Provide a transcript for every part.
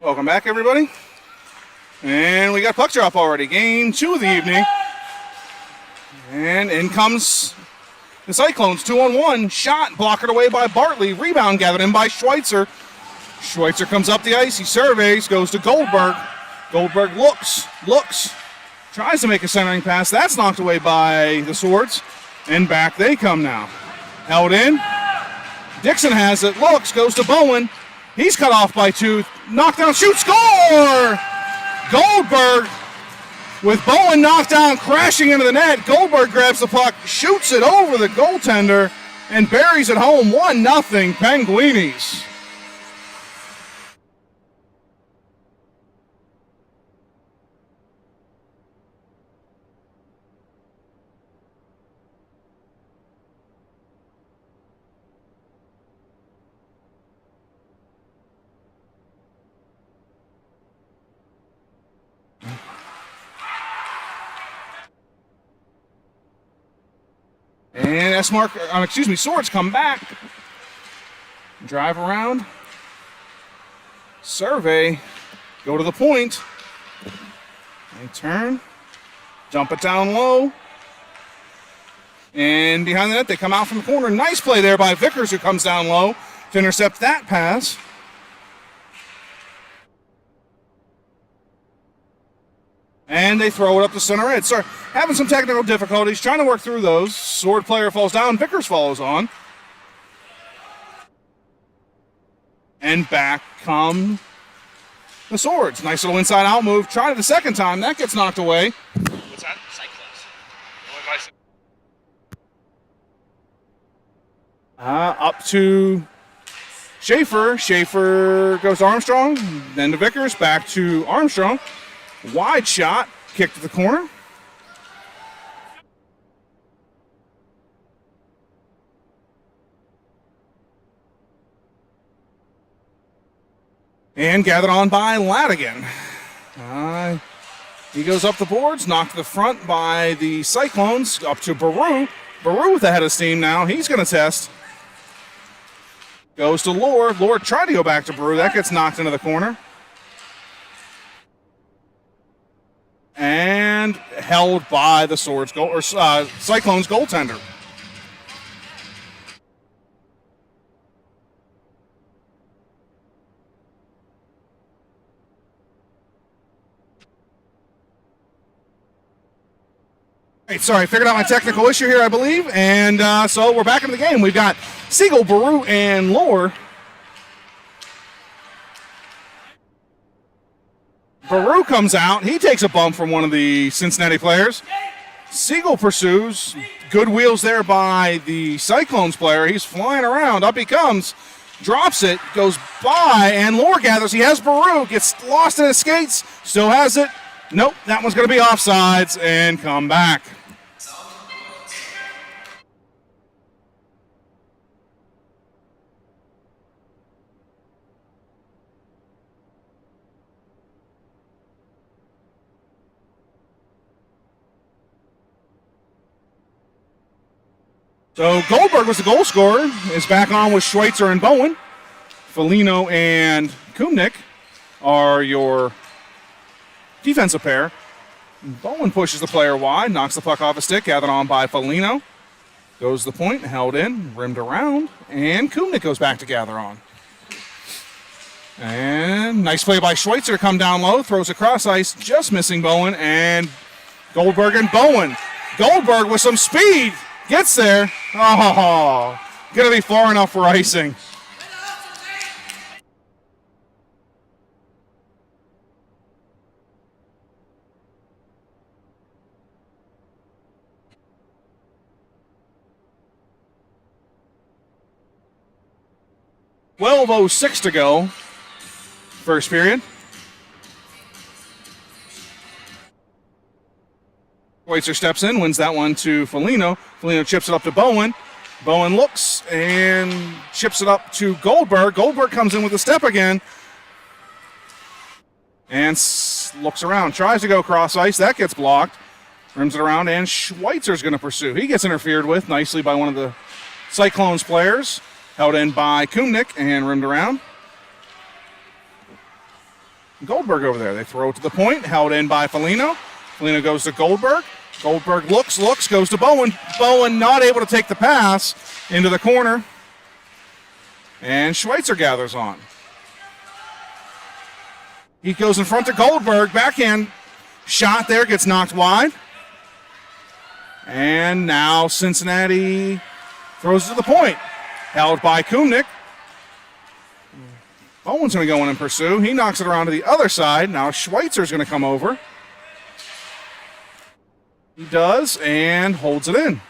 Welcome back, everybody. And we got puck drop already. Game 2 of the evening. And in comes the Cyclones. 2-on-1. Shot blocked away by Bartley. Rebound gathered in by Schweitzer. Schweitzer comes up the ice. He surveys. Goes to Goldberg. Goldberg looks. Tries to make a centering pass. That's knocked away by the Swords. And back they come now. Held in. Dixon has it. Looks. Goes to Bowen. He's cut off by 2. Knocked down. Shoot. Score! Goldberg with Bowen knocked down, crashing into the net. Goldberg grabs the puck, shoots it over the goaltender, and buries it home. 1-0 Penguinis. And Swords come back. Drive around. Survey. Go to the point. They turn. Dump it down low. And behind the net, they come out from the corner. Nice play there by Vickers, who comes down low to intercept that pass. And they throw it up the center edge. Sorry, having some technical difficulties, trying to work through those. Sword player falls down. Vickers follows on. And back come the Swords. Nice little inside-out move. Tried it the second time. That gets knocked away. What's that? Cyclones. Up to Schaefer. Schaefer goes to Armstrong. Then to Vickers. Back to Armstrong. Wide shot, kick to the corner. And gathered on by Ladigan. He goes up the boards, knocked to the front by the Cyclones, up to Baru. Baru with the head of steam now. He's going to test. Goes to Lore. Lore tried to go back to Baru. That gets knocked into the corner. And held by the Swords Cyclones goaltender. Right, sorry, figured out my technical issue here, I believe, and so we're back in the game. We've got Siegel, Baru, and Lore. Baru comes out. He takes a bump from one of the Cincinnati players. Siegel pursues. Good wheels there by the Cyclones player. He's flying around. Up he comes. Drops it. Goes by. And Lore gathers. He has Baru. Gets lost in his skates. Still has it. Nope. That one's going to be offsides and come back. So Goldberg was the goal scorer, is back on with Schweitzer and Bowen. Foligno and Kumnick are your defensive pair. Bowen pushes the player wide, knocks the puck off a stick, gathered on by Foligno. Goes to the point, held in, rimmed around, and Kumnick goes back to gather on. And nice play by Schweitzer to come down low, throws across ice, just missing Bowen, and Goldberg and Bowen. Goldberg with some speed. Gets there. Oh, gonna be far enough for icing. .12:06 to go. First period. Schweitzer steps in, wins that one to Foligno. Foligno chips it up to Bowen. Bowen looks and chips it up to Goldberg. Goldberg comes in with a step again. And looks around, tries to go cross ice. That gets blocked. Rims it around, and Schweitzer's going to pursue. He gets interfered with nicely by one of the Cyclones players. Held in by Kumnick and rimmed around. Goldberg over there. They throw it to the point, held in by Foligno. Foligno goes to Goldberg. Goldberg looks, goes to Bowen. Bowen not able to take the pass into the corner. And Schweitzer gathers on. He goes in front to Goldberg. Backhand shot there, gets knocked wide. And now Cincinnati throws it to the point. Held by Kumnick. Bowen's going to go in and pursue. He knocks it around to the other side. Now Schweitzer's going to come over. He does and holds it in.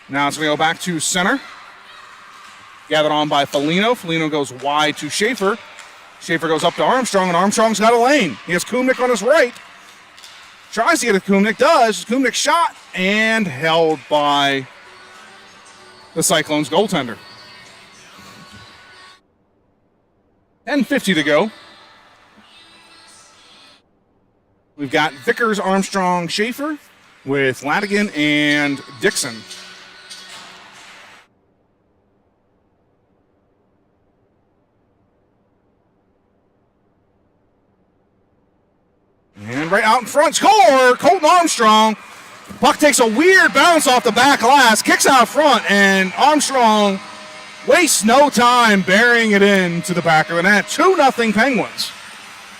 Now it's going to go back to center. Gathered on by Foligno. Foligno goes wide to Schaefer. Schaefer goes up to Armstrong, and Armstrong's got a lane. He has Kumnick on his right. Tries to get it. Kumnick does. Kumnick shot and held by the Cyclones goaltender. 10:50 to go. We've got Vickers, Armstrong, Schaefer with Latigan and Dixon. And right out in front, score! Colton Armstrong. Puck takes a weird bounce off the back glass, kicks out front, and Armstrong wastes no time burying it into the back of the net. 2-0 Penguins.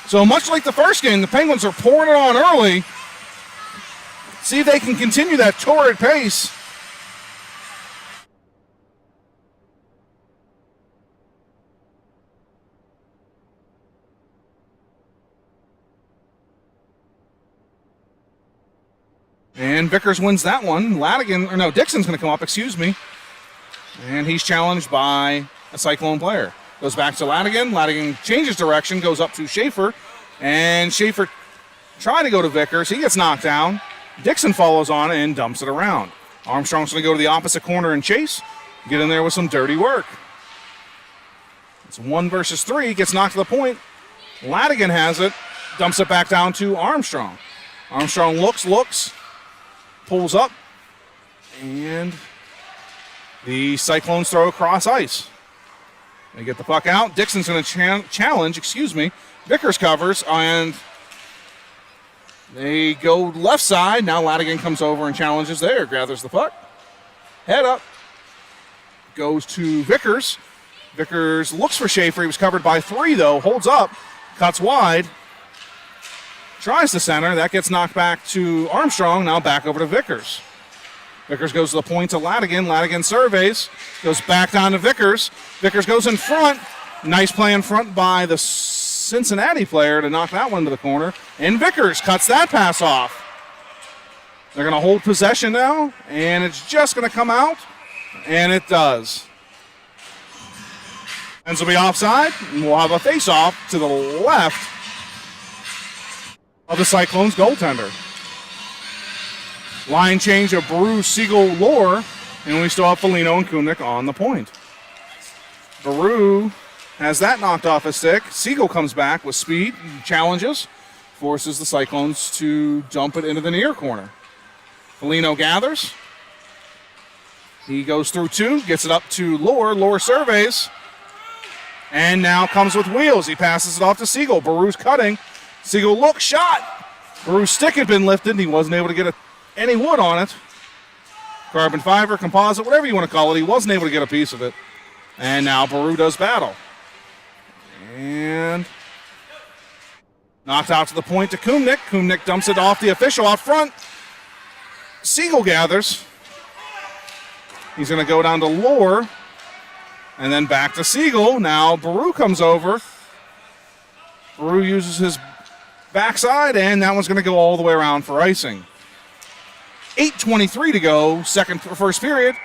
So much like the first game, the Penguins are pouring it on early. See if they can continue that torrid pace. And Vickers wins that one. Dixon's going to come up, And he's challenged by a Cyclone player. Goes back to Latigan. Latigan changes direction, goes up to Schaefer. And Schaefer trying to go to Vickers. He gets knocked down. Dixon follows on and dumps it around. Armstrong's going to go to the opposite corner and chase. Get in there with some dirty work. It's 1 versus 3. Gets knocked to the point. Latigan has it. Dumps it back down to Armstrong. Armstrong looks. Pulls up. And the Cyclones throw across ice. They get the puck out. Dixon's going to challenge. Vickers covers, and they go left side. Now Latigan comes over and challenges there. Gathers the puck. Head up. Goes to Vickers. Vickers looks for Schaefer. He was covered by 3, though. Holds up. Cuts wide. Tries to center. That gets knocked back to Armstrong. Now back over to Vickers. Vickers goes to the point to Latigan. Latigan surveys. Goes back down to Vickers. Vickers goes in front. Nice play in front by the Cincinnati player to knock that one to the corner. And Vickers cuts that pass off. They're going to hold possession now. And it's just going to come out. And it does. Ends will be offside. And we'll have a face-off to the left of the Cyclones goaltender. Line change of Baru, Siegel, Lohr, and we still have Foligno and Kumnick on the point. Baru has that knocked off his stick. Siegel comes back with speed, challenges, forces the Cyclones to dump it into the near corner. Foligno gathers. He goes through 2, gets it up to Lohr. Lohr surveys, and now comes with wheels. He passes it off to Siegel. Baru's cutting. Siegel looks, shot. Baru's stick had been lifted. He wasn't able to get any wood on it. Carbon fiber, composite, whatever you want to call it. He wasn't able to get a piece of it. And now Baru does battle. And knocked out to the point to Kumnick. Kumnick dumps it off the official out front. Siegel gathers. He's going to go down to Lohr. And then back to Siegel. Now Baru comes over. Baru uses his backside, and that one's going to go all the way around for icing. 8:23 to go, first period.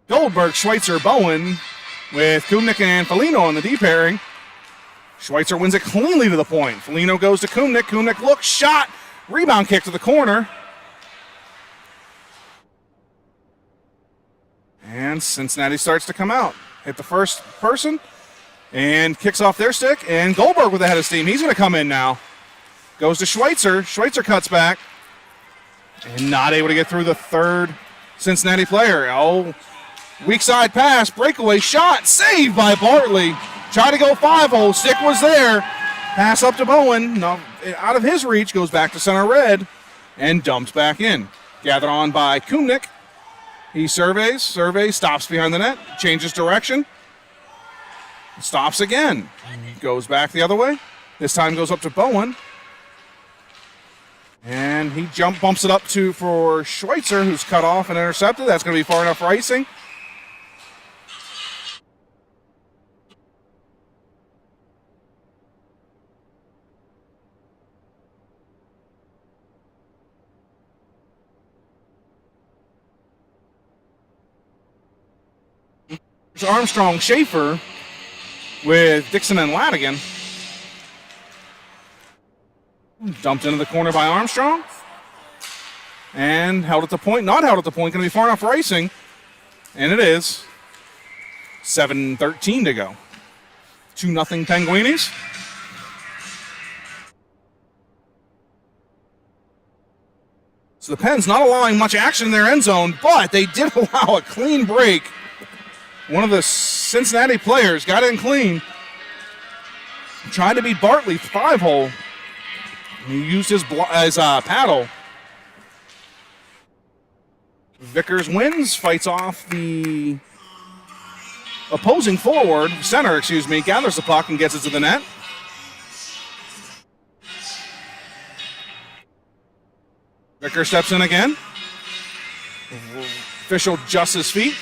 Goldberg, Schweitzer, Bowen with Kumnick and Foligno on the D pairing. Schweitzer wins it cleanly to the point. Foligno goes to Kumnick. Kumnick looks, shot. Rebound kick to the corner. And Cincinnati starts to come out. Hit the first person. And kicks off their stick, and Goldberg with the head of steam. He's going to come in now. Goes to Schweitzer. Schweitzer cuts back. And not able to get through the third Cincinnati player. Oh, weak side pass, breakaway shot, saved by Bartley. Tried to go 5-0, stick was there. Pass up to Bowen, no, out of his reach, goes back to center red, and dumps back in. Gathered on by Kumnick. He surveys, stops behind the net, changes direction. Stops again. Goes back the other way. This time goes up to Bowen. And he bumps it up for Schweitzer, who's cut off and intercepted. That's going to be far enough for icing. There's Armstrong Schaefer with Dixon and Ladigan. Dumped into the corner by Armstrong. And held at the point. Not held at the point. Going to be far enough for icing. And it is. 7:13 to go. 2-0 Penguinis. So the Pens not allowing much action in their end zone, but they did allow a clean break. One of the Cincinnati players got in clean. Tried to beat Bartley 5-hole. He used his paddle. Vickers wins, fights off the opposing center, gathers the puck and gets it to the net. Vickers steps in again. Official adjusts his feet.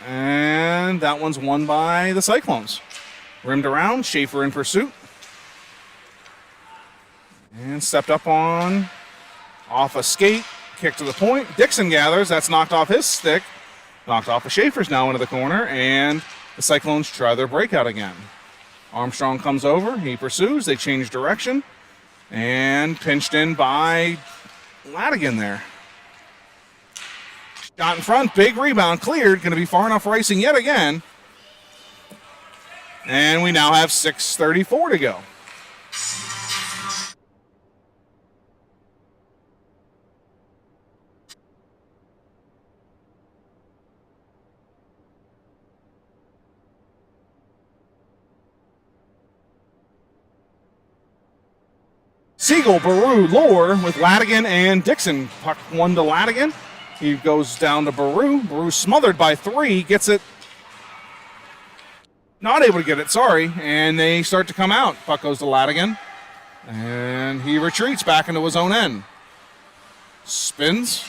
And that one's won by the Cyclones. Rimmed around, Schaefer in pursuit. And stepped up off a skate, kick to the point. Dixon gathers, that's knocked off his stick. Knocked off of Schaefer's now into the corner, and the Cyclones try their breakout again. Armstrong comes over, he pursues, they change direction, and pinched in by Ladigan there. Shot in front, big rebound, cleared, going to be far enough for icing yet again. And we now have 6:34 to go. Siegel, Baru, Lohr with Ladigan and Dixon. Puck one to Ladigan. He goes down to Baru. Baru smothered by 3, gets it. Not able to get it, sorry. And they start to come out. Puck goes to Ladigan. And he retreats back into his own end. Spins.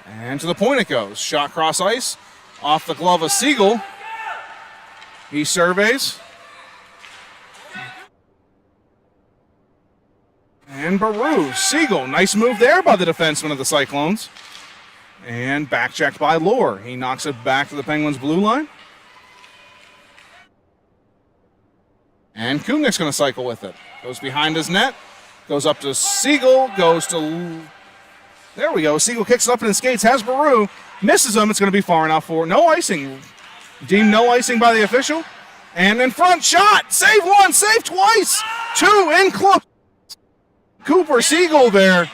And to the point it goes. Shot cross ice. Off the glove of Siegel. He surveys. And Baru, Siegel, nice move there by the defenseman of the Cyclones. And back checked by Lohr. He knocks it back to the Penguins' blue line. And Kumnick's going to cycle with it. Goes behind his net. Goes up to Siegel. Goes to... There we go. Siegel kicks it up and skates. Has Baru. Misses him. It's going to be far enough for no icing. Deemed no icing by the official. And in front, shot. Save one. Save twice. 2 in close. Cooper Siegel there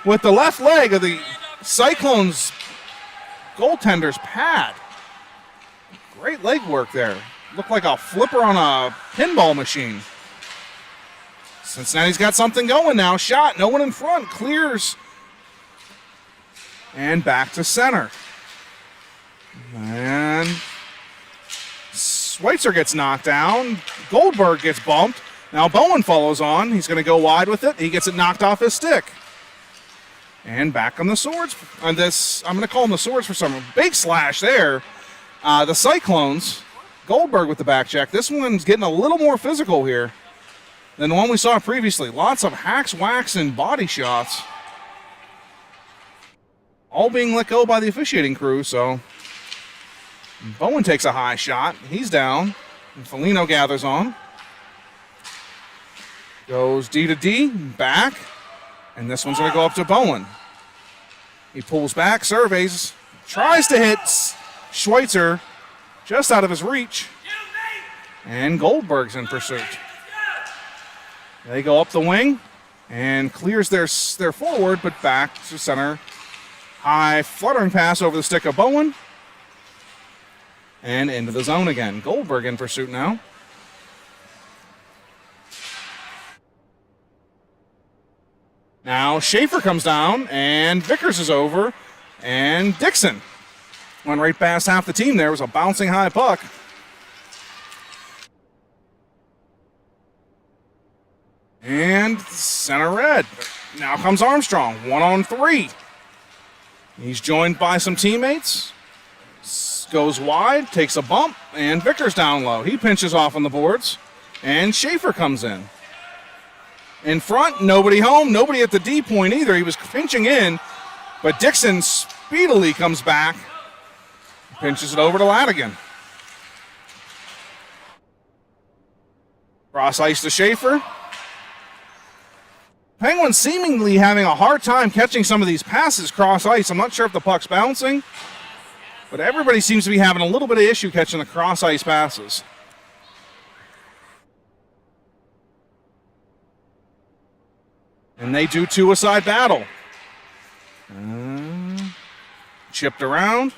with the left leg of the Cyclones goaltender's pad. Great leg work there. Looked like a flipper on a pinball machine. Cincinnati's got something going now. Shot, no one in front, clears. And back to center. And Schweitzer gets knocked down. Goldberg gets bumped. Now Bowen follows on. He's going to go wide with it. He gets it knocked off his stick. And back on the swords. On this, I'm going to call them the swords for some. Big slash there. The Cyclones. Goldberg with the back check. This one's getting a little more physical here than the one we saw previously. Lots of hacks, whacks, and body shots. All being let go by the officiating crew, so Bowen takes a high shot. He's down. And Foligno gathers on. Goes D to D, back, and this one's going to go up to Bowen. He pulls back, surveys, tries to hit Schweitzer, just out of his reach. And Goldberg's in pursuit. They go up the wing and clears their forward, but back to center. High fluttering pass over the stick of Bowen. And into the zone again. Goldberg in pursuit now. Now Schaefer comes down, and Vickers is over, and Dixon went right past half the team there. It was a bouncing high puck. And center red. Now comes Armstrong, 1-on-3. He's joined by some teammates. Goes wide, takes a bump, and Vickers down low. He pinches off on the boards, and Schaefer comes in. In front, nobody home, nobody at the D point either. He was pinching in, but Dixon speedily comes back, pinches it over to Ladigan. Cross ice to Schaefer. Penguins seemingly having a hard time catching some of these passes cross ice. I'm not sure if the puck's bouncing, but everybody seems to be having a little bit of issue catching the cross ice passes. And they do two-a-side battle. Chipped around.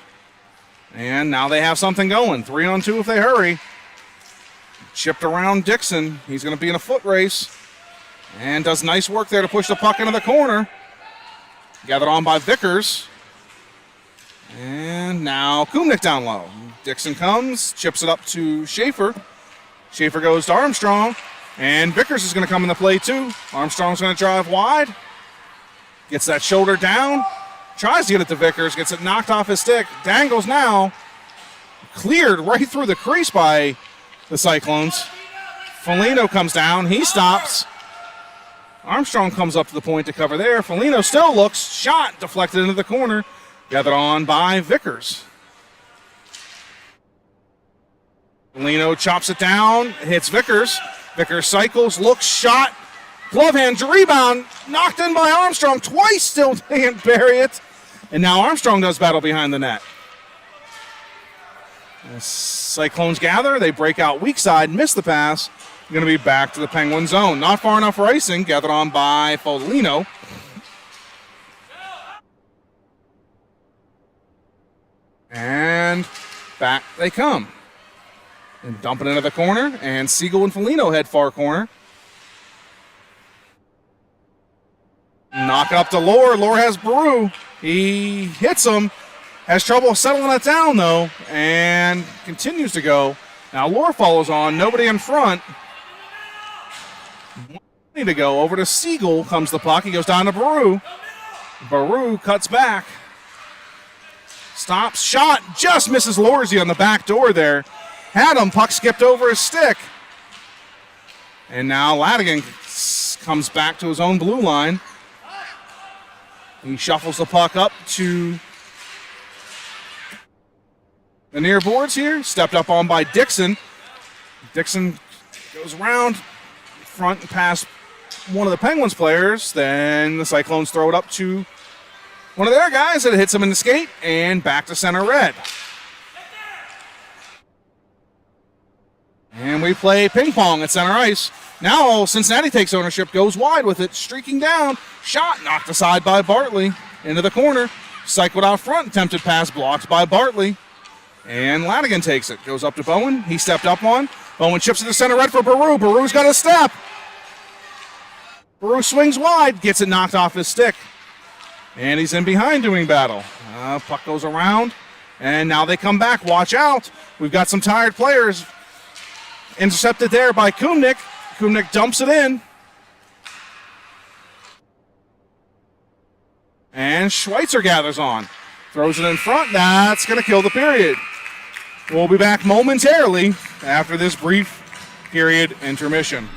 And now they have something going. 3-on-2 if they hurry. Chipped around Dixon. He's going to be in a foot race. And does nice work there to push the puck into the corner. Gathered on by Vickers. And now Kumnick down low. Dixon comes, chips it up to Schaefer. Schaefer goes to Armstrong. And Vickers is going to come into play too. Armstrong's going to drive wide. Gets that shoulder down. Tries to get it to Vickers. Gets it knocked off his stick. Dangles now. Cleared right through the crease by the Cyclones. Foligno comes down. He stops. Armstrong comes up to the point to cover there. Foligno still looks. Shot deflected into the corner. Gathered on by Vickers. Foligno chops it down. Hits Vickers. Vickers cycles, looks, shot, glove hand, rebound, knocked in by Armstrong twice, still can't bury it. And now Armstrong does battle behind the net. The Cyclones gather, they break out weak side, miss the pass. Going to be back to the Penguin zone. Not far enough for icing, gathered on by Foligno. And back they come. And dump it into the corner, and Siegel and Foligno head far corner. Knock it up to Lohr. Lohr has Baru. He hits him. Has trouble settling it down, though, and continues to go. Now Lohr follows on. Nobody in front. Need to go over to Siegel. Comes the puck. He goes down to Baru. Baru cuts back. Stops. Shot. Just misses Lorzy on the back door there. Had him, puck skipped over his stick. And now Ladigan comes back to his own blue line. He shuffles the puck up to the near boards here. Stepped up on by Dixon. Dixon goes around front and past one of the Penguins players. Then the Cyclones throw it up to one of their guys, and it hits him in the skate, and back to center red. And we play ping pong at center ice. Now Cincinnati takes ownership, goes wide with it, streaking down. Shot knocked aside by Bartley into the corner. Cycled out front, attempted pass blocked by Bartley. And Ladigan takes it, goes up to Bowen. He stepped up on. Bowen chips to the center red for Baru. Baru's got a step. Baru swings wide, gets it knocked off his stick. And he's in behind doing battle. Puck goes around, and now they come back. Watch out. We've got some tired players. Intercepted there by Kumnick. Kumnick dumps it in. And Schweitzer gathers on. Throws it in front. That's going to kill the period. We'll be back momentarily after this brief period intermission.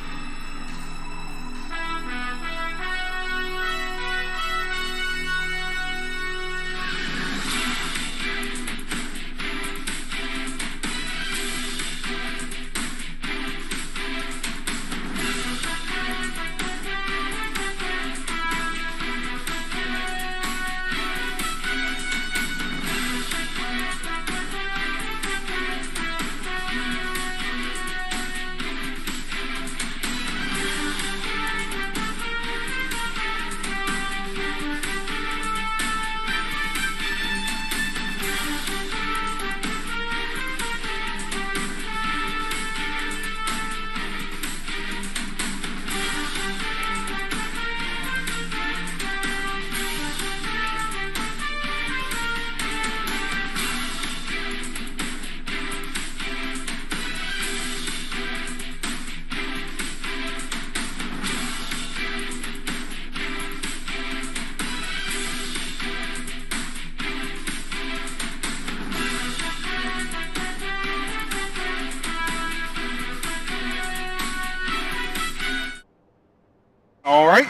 All right.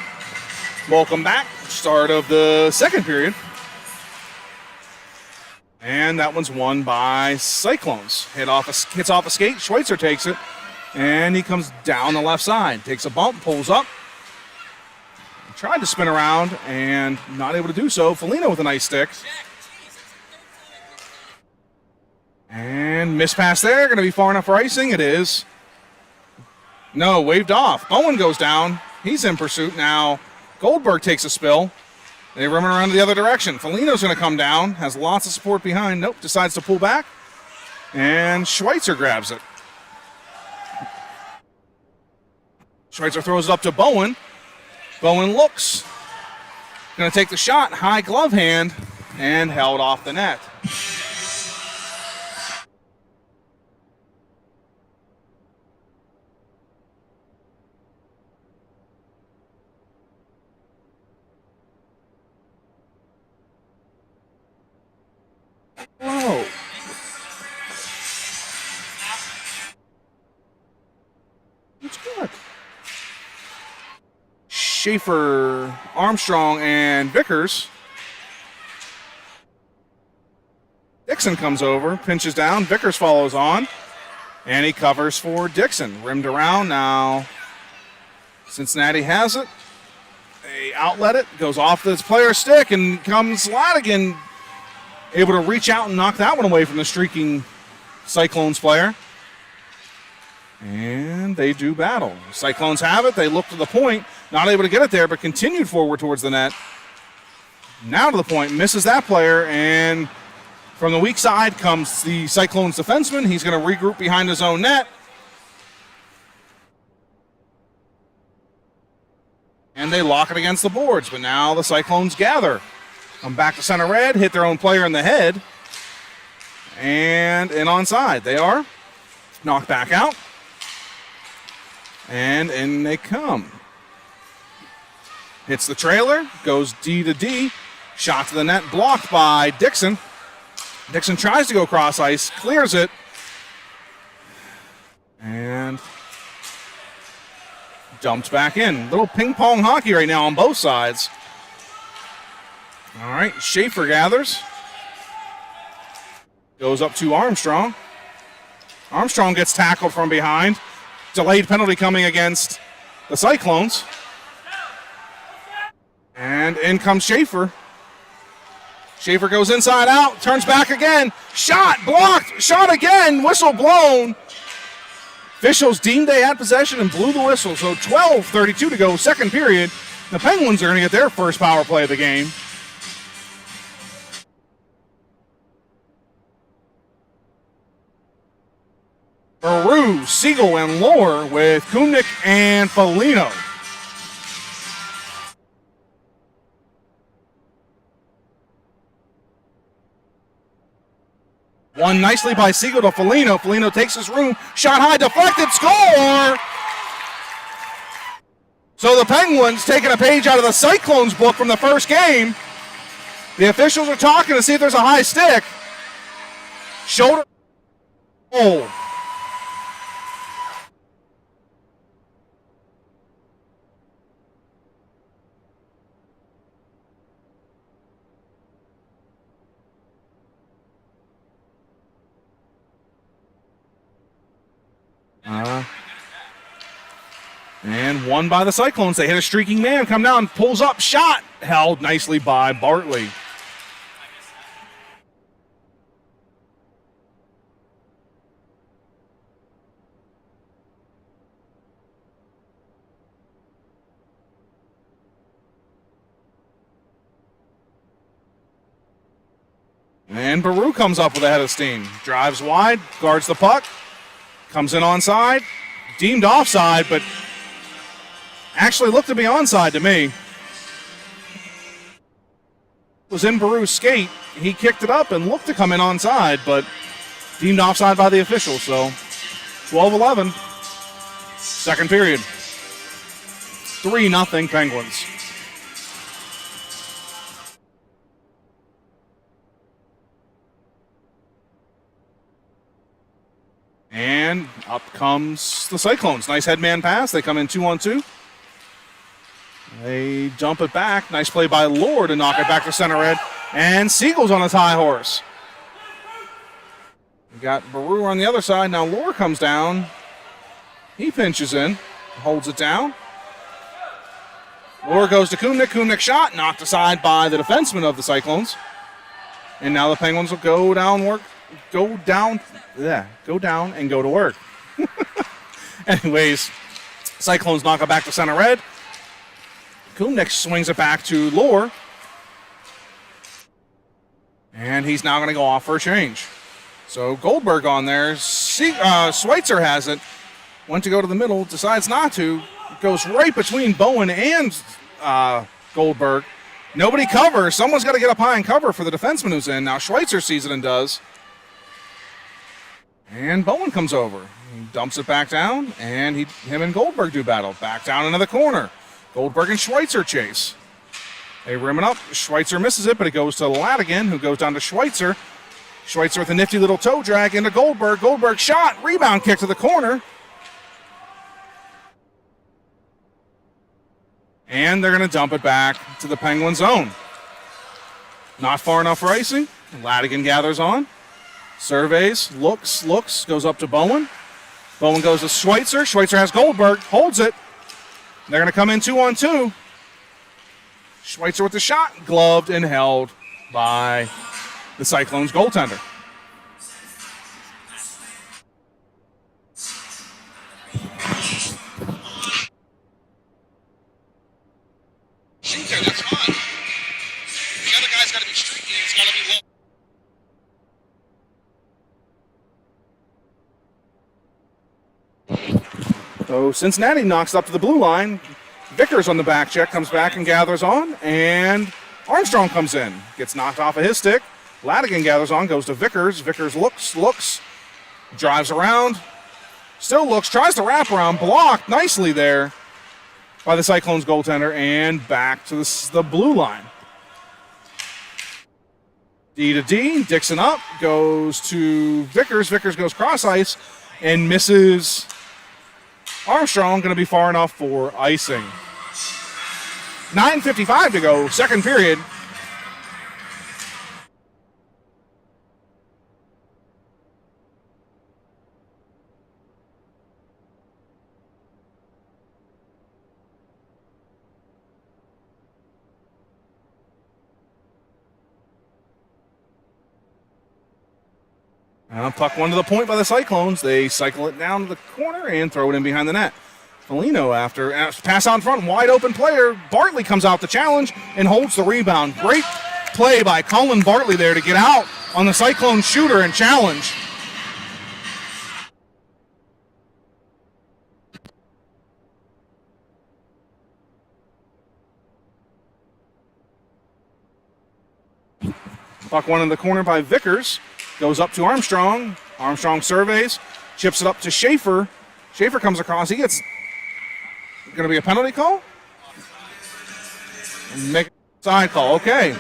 Welcome back. Start of the second period. And that one's won by Cyclones. Hits off a skate. Schweitzer takes it. And he comes down the left side. Takes a bump, pulls up. Tried to spin around and not able to do so. Foligno with a nice stick. And miss pass there. Going to be far enough for icing. It is. No, waved off. Bowen goes down. He's in pursuit now. Goldberg takes a spill. They run around the other direction. Foligno's going to come down. Has lots of support behind. Nope, decides to pull back. And Schweitzer grabs it. Schweitzer throws it up to Bowen. Bowen looks. Going to take the shot. High glove hand. And held off the net. Whoa. That's good. Schaefer, Armstrong, and Vickers. Dixon comes over, pinches down. Vickers follows on, and he covers for Dixon. Rimmed around now. Cincinnati has it. They outlet it, goes off this player's stick, and comes Ladigan able to reach out and knock that one away from the streaking Cyclones player. And they do battle. Cyclones have it. They look to the point. Not able to get it there, but continued forward towards the net. Now to the point. Misses that player. And from the weak side comes the Cyclones defenseman. He's going to regroup behind his own net. And they lock it against the boards. But now the Cyclones gather. Come back to center red, hit their own player in the head, and in onside. They are knocked back out, and in they come. Hits the trailer, goes D to D, shot to the net, blocked by Dixon. Dixon tries to go cross ice, clears it, and dumped back in. Little ping pong hockey right now on both sides. All right, Schaefer gathers. Goes up to Armstrong. Armstrong gets tackled from behind. Delayed penalty coming against the Cyclones. And in comes Schaefer. Schaefer goes inside out, turns back again. Shot, blocked, shot again, whistle blown. Officials deemed they had possession and blew the whistle. So 12:32 to go, second period. The Penguins are going to get their first power play of the game. Baru, Siegel, and Lohr with Kumnik and Foligno. Won nicely by Siegel to Foligno. Foligno takes his room. Shot high, deflected, score! So the Penguins taking a page out of the Cyclones book from the first game. The officials are talking to see if there's a high stick. Shoulder. Oh. And won by the Cyclones. They hit a streaking man, come down, pulls up, shot, held nicely by Bartley. And Baru comes up with a head of steam. Drives wide, guards the puck, comes in onside, deemed offside, but actually looked to be onside to me. Was in Baru's skate. He kicked it up and looked to come in onside, but deemed offside by the officials. So 12-11, second period. 3-0 Penguins. And up comes the Cyclones. Nice headman pass. They come in 2-on-2. They dump it back. Nice play by Lord to knock it back to center red. And Siegel's on his high horse. We got Baru on the other side. Now Lord comes down. He pinches in, holds it down. Lord goes to Kumnick. Kumnick shot, knocked aside by the defenseman of the Cyclones. And now the Penguins will go down and go to work. Anyways, Cyclones knock it back to center red. Kumnick swings it back to Lore. And he's now going to go off for a change. So Goldberg on there. Schweitzer has it. Went to go to the middle, decides not to. Goes right between Bowen and Goldberg. Nobody covers. Someone's got to get up high and cover for the defenseman who's in. Now Schweitzer sees it and does. And Bowen comes over. He dumps it back down, and him and Goldberg do battle. Back down into the corner. Goldberg and Schweitzer chase. They rim it up. Schweitzer misses it, but it goes to Ladigan, who goes down to Schweitzer. Schweitzer with a nifty little toe drag into Goldberg. Goldberg shot. Rebound kick to the corner. And they're going to dump it back to the Penguin zone. Not far enough for icing. Ladigan gathers on. Surveys, looks, goes up to Bowen. Bowen goes to Schweitzer. Schweitzer has Goldberg, holds it. They're going to come in 2-on-2. Schweitzer with the shot, gloved and held by the Cyclones goaltender. That's fine. The other guy's got to be streaky. It's got to be low. So Cincinnati knocks it up to the blue line. Vickers on the back check comes back and gathers on, and Armstrong comes in. Gets knocked off of his stick. Ladigan gathers on, goes to Vickers. Vickers looks, drives around, still looks, tries to wrap around, blocked nicely there by the Cyclones goaltender, and back to the blue line. D to D, Dixon up, goes to Vickers. Vickers goes cross ice and misses Armstrong. Going to be far enough for icing. 9:55 to go, second period. Puck one to the point by the Cyclones. They cycle it down to the corner and throw it in behind the net. Foligno after pass out in front, wide open player. Bartley comes out to challenge and holds the rebound. Great play by Colin Bartley there to get out on the Cyclone shooter and challenge. Puck one in the corner by Vickers. Goes up to Armstrong. Armstrong surveys, chips it up to Schaefer. Schaefer comes across. He gets going to be a penalty call? Make a side call. Okay.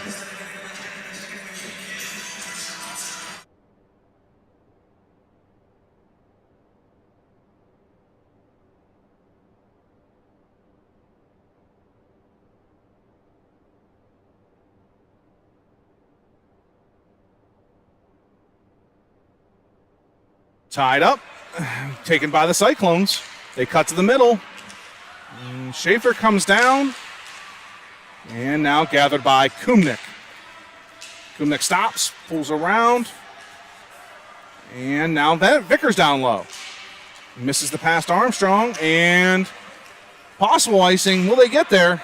Tied up, taken by the Cyclones. They cut to the middle. Schaefer comes down, and now gathered by Kumnick. Kumnick stops, pulls around, and now Vickers down low. Misses the pass to Armstrong, and possible icing. Will they get there?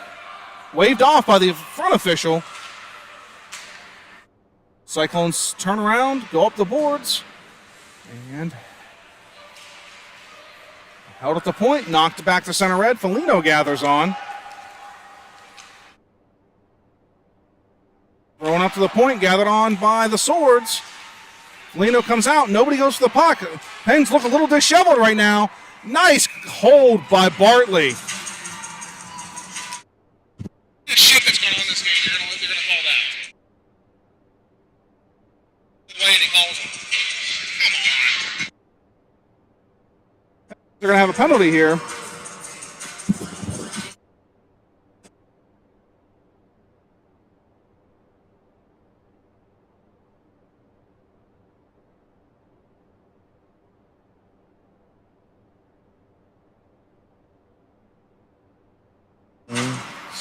Waved off by the front official. Cyclones turn around, go up the boards. And held at the point, knocked back to center red. Foligno gathers on. Thrown up to the point, gathered on by the Swords. Foligno comes out, nobody goes for the puck. Penguins look a little disheveled right now. Nice hold by Bartley. The shit that's going on in this game, you're gonna call that. The way he calls him. Come on. They're going to have a penalty here.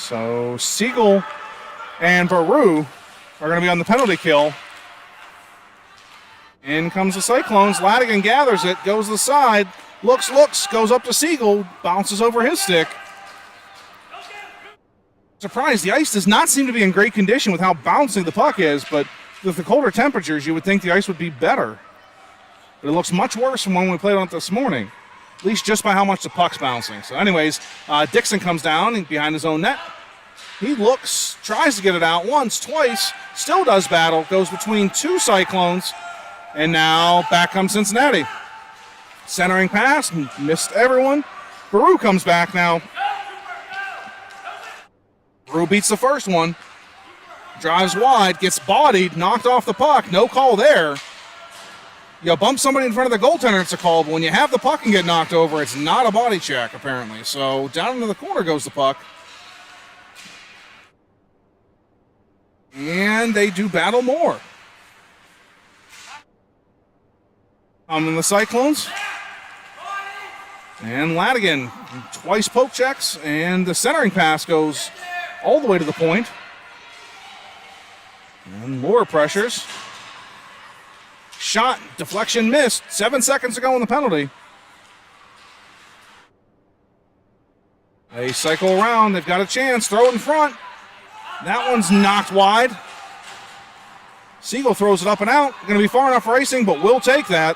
So Siegel and Baru are going to be on the penalty kill. In comes the Cyclones. Ladigan gathers it, goes to the side, looks, goes up to Siegel, bounces over his stick. Surprised, the ice does not seem to be in great condition with how bouncy the puck is, but with the colder temperatures, you would think the ice would be better. But it looks much worse from when we played on it this morning, at least just by how much the puck's bouncing. So anyways, Dixon comes down behind his own net. He looks, tries to get it out once, twice, still does battle, goes between two Cyclones, and now back comes Cincinnati. Centering pass, missed everyone. Baru comes back now. Baru beats the first one. Drives wide, gets bodied, knocked off the puck. No call there. You bump somebody in front of the goaltender, it's a call. But when you have the puck and get knocked over, it's not a body check, apparently. So down into the corner goes the puck. And they do battle more. In the Cyclones. And Ladigan, twice poke checks, and the centering pass goes all the way to the point. And lower pressures. Shot, deflection missed. 7 seconds to go in the penalty. They cycle around. They've got a chance. Throw it in front. That one's knocked wide. Siegel throws it up and out. Going to be far enough for icing, but we'll take that.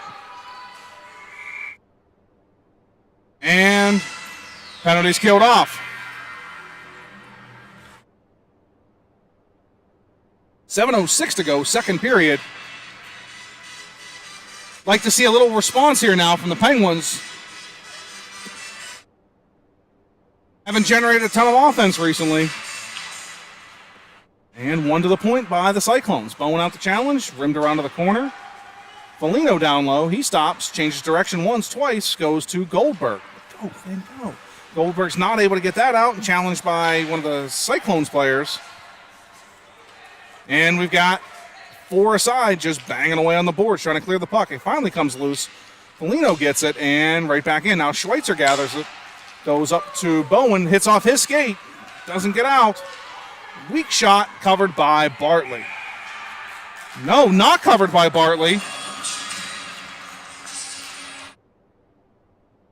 And penalties killed off. 7:06 to go, second period. Like to see a little response here now from the Penguins. Haven't generated a ton of offense recently. And one to the point by the Cyclones. Bowen out the challenge, rimmed around to the corner. Foligno down low, he stops, changes direction once, twice, goes to Goldberg. Go, Finn, go. Goldberg's not able to get that out, and challenged by one of the Cyclones players. And we've got four aside just banging away on the boards, trying to clear the puck. It finally comes loose. Foligno gets it, and right back in. Now Schweitzer gathers it, goes up to Bowen, hits off his skate, doesn't get out. Weak shot covered by Bartley. No, not covered by Bartley.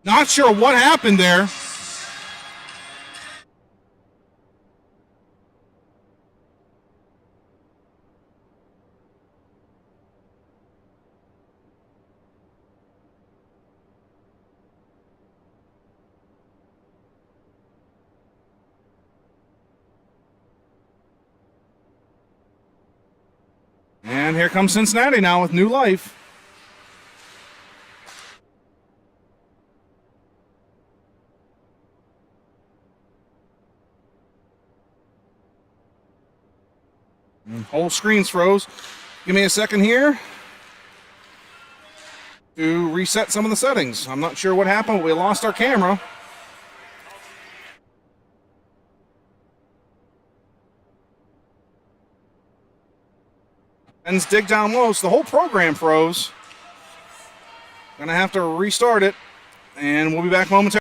Not sure what happened there. And here comes Cincinnati now with new life. And whole screen's froze. Give me a second here to reset some of the settings. I'm not sure what happened. We lost our camera. Pens dig down low, so the whole program froze. Gonna have to restart it, and we'll be back momentarily.